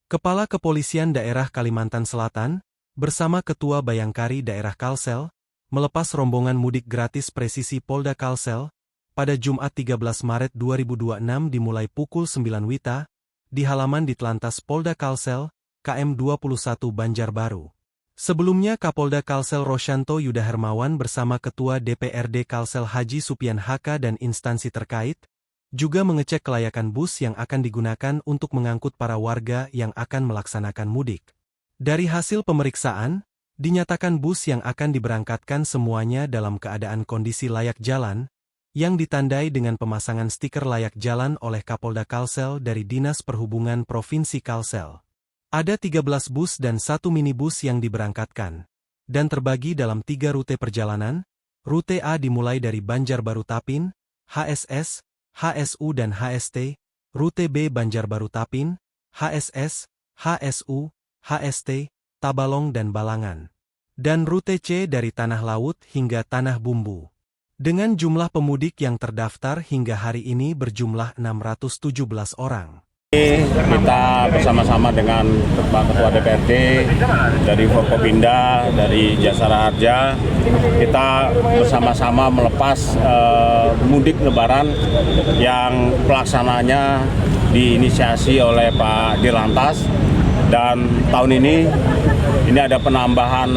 Kepala Kepolisian Daerah Kalimantan Selatan, bersama Ketua Bayangkari Daerah Kalsel, melepas rombongan mudik gratis presisi Polda Kalsel, pada Jumat 13 Maret 2026 dimulai pukul 9 WITA, di halaman Ditlantas Polda Kalsel, KM 21 Banjarbaru. Sebelumnya Kapolda Kalsel Rosyanto Yuda Hermawan bersama Ketua DPRD Kalsel Haji Supian HK dan instansi terkait, juga mengecek kelayakan bus yang akan digunakan untuk mengangkut para warga yang akan melaksanakan mudik. Dari hasil pemeriksaan, dinyatakan bus yang akan diberangkatkan semuanya dalam keadaan kondisi layak jalan, yang ditandai dengan pemasangan stiker layak jalan oleh Kapolda Kalsel dari Dinas Perhubungan Provinsi Kalsel. Ada 13 bus dan 1 minibus yang diberangkatkan, dan terbagi dalam 3 rute perjalanan. Rute A dimulai dari Banjarbaru Tapin, HSS, HSU dan HST, rute B Banjarbaru Tapin, HSS, HSU, HST, Tabalong dan Balangan. Dan rute C dari Tanah Laut hingga Tanah Bumbu. Dengan jumlah pemudik yang terdaftar hingga hari ini berjumlah 617 orang. Kita bersama-sama dengan Ketua DPRD, dari Forkopimda, dari Jasara Harja, kita bersama-sama melepas mudik lebaran yang pelaksananya diinisiasi oleh Pak Dirlantas. Dan tahun ini ada penambahan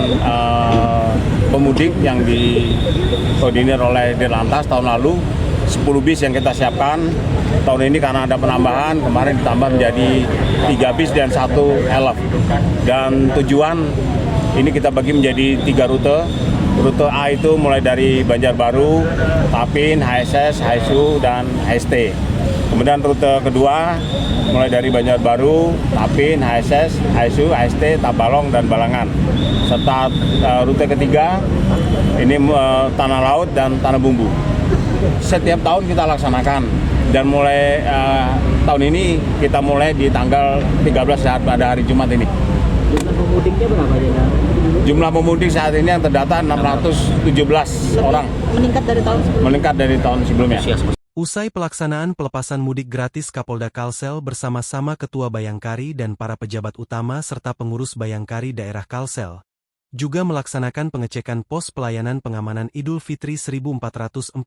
pemudik yang dikoordinir oleh Dirlantas. Tahun lalu 10 bis yang kita siapkan, tahun ini karena ada penambahan, kemarin ditambah menjadi 3 bis dan 1 elf. Dan tujuan ini kita bagi menjadi 3 rute. Rute A itu mulai dari Banjarbaru, Tapin, HSS, HSU, dan HST. Kemudian rute kedua mulai dari Banjarbaru, Tapin, HSS, HSU, HST, Tabalong, dan Balangan. Serta rute ketiga ini Tanah Laut dan Tanah Bumbu. Setiap tahun kita laksanakan, dan mulai tahun ini kita mulai di tanggal 13 saat pada hari Jumat ini. Jumlah pemudiknya berapa ya? Jumlah pemudik saat ini yang terdata 617 orang. Meningkat dari tahun sebelumnya. Usai pelaksanaan pelepasan mudik gratis, Kapolda Kalsel bersama-sama Ketua Bayangkari dan para pejabat utama serta pengurus Bayangkari Daerah Kalsel juga melaksanakan pengecekan pos pelayanan pengamanan Idul Fitri 1447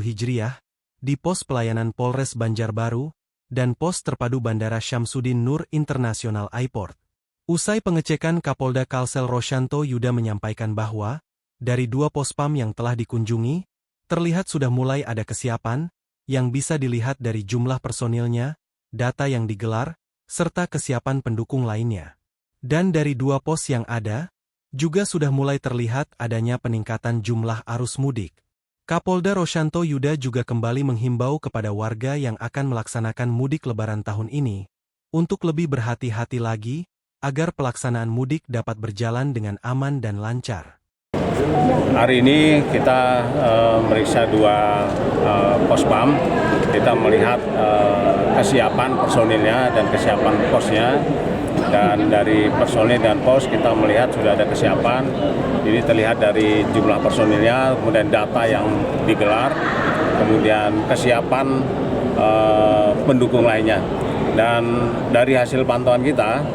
Hijriah di pos pelayanan Polres Banjarbaru dan pos terpadu Bandara Syamsuddin Nur International Airport. Usai pengecekan, Kapolda Kalsel Rosyanto Yuda menyampaikan bahwa dari 2 pospam yang telah dikunjungi, terlihat sudah mulai ada kesiapan yang bisa dilihat dari jumlah personilnya, data yang digelar, serta kesiapan pendukung lainnya. Dan dari 2 pos yang ada, juga sudah mulai terlihat adanya peningkatan jumlah arus mudik. Kapolda Rosyanto Yuda juga kembali menghimbau kepada warga yang akan melaksanakan mudik lebaran tahun ini, untuk lebih berhati-hati lagi, agar pelaksanaan mudik dapat berjalan dengan aman dan lancar. Hari ini kita meriksa 2 pospam. Kita melihat kesiapan personilnya dan kesiapan posnya. Dan dari personil dan pos kita melihat sudah ada kesiapan. Ini terlihat dari jumlah personilnya, kemudian data yang digelar, kemudian kesiapan pendukung lainnya. Dan dari hasil pantauan kita,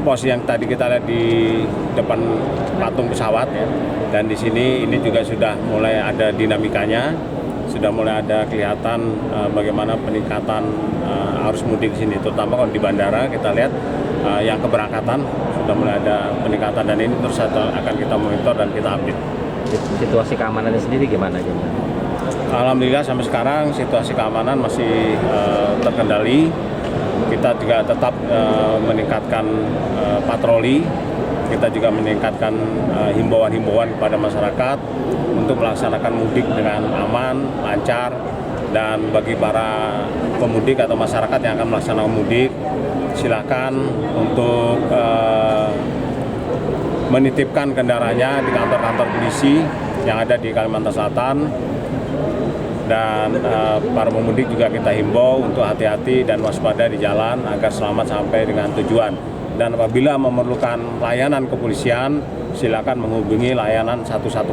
pos yang tadi kita lihat di depan patung pesawat ya, dan di sini ini juga sudah mulai ada dinamikanya, sudah mulai ada kelihatan bagaimana peningkatan arus mudik di sini, terutama kalau di bandara kita lihat yang keberangkatan sudah mulai ada peningkatan, dan ini terus akan kita monitor dan kita update. Situasi keamanannya sendiri gimana? Alhamdulillah sampai sekarang situasi keamanan masih terkendali. Kita juga tetap meningkatkan patroli, kita juga meningkatkan himbauan-himbauan kepada masyarakat untuk melaksanakan mudik dengan aman, lancar, dan bagi para pemudik atau masyarakat yang akan melaksanakan mudik, silakan untuk menitipkan kendaraannya di kantor-kantor polisi yang ada di Kalimantan Selatan. Dan para pemudik juga kita himbau untuk hati-hati dan waspada di jalan agar selamat sampai dengan tujuan. Dan apabila memerlukan layanan kepolisian, silakan menghubungi layanan 110.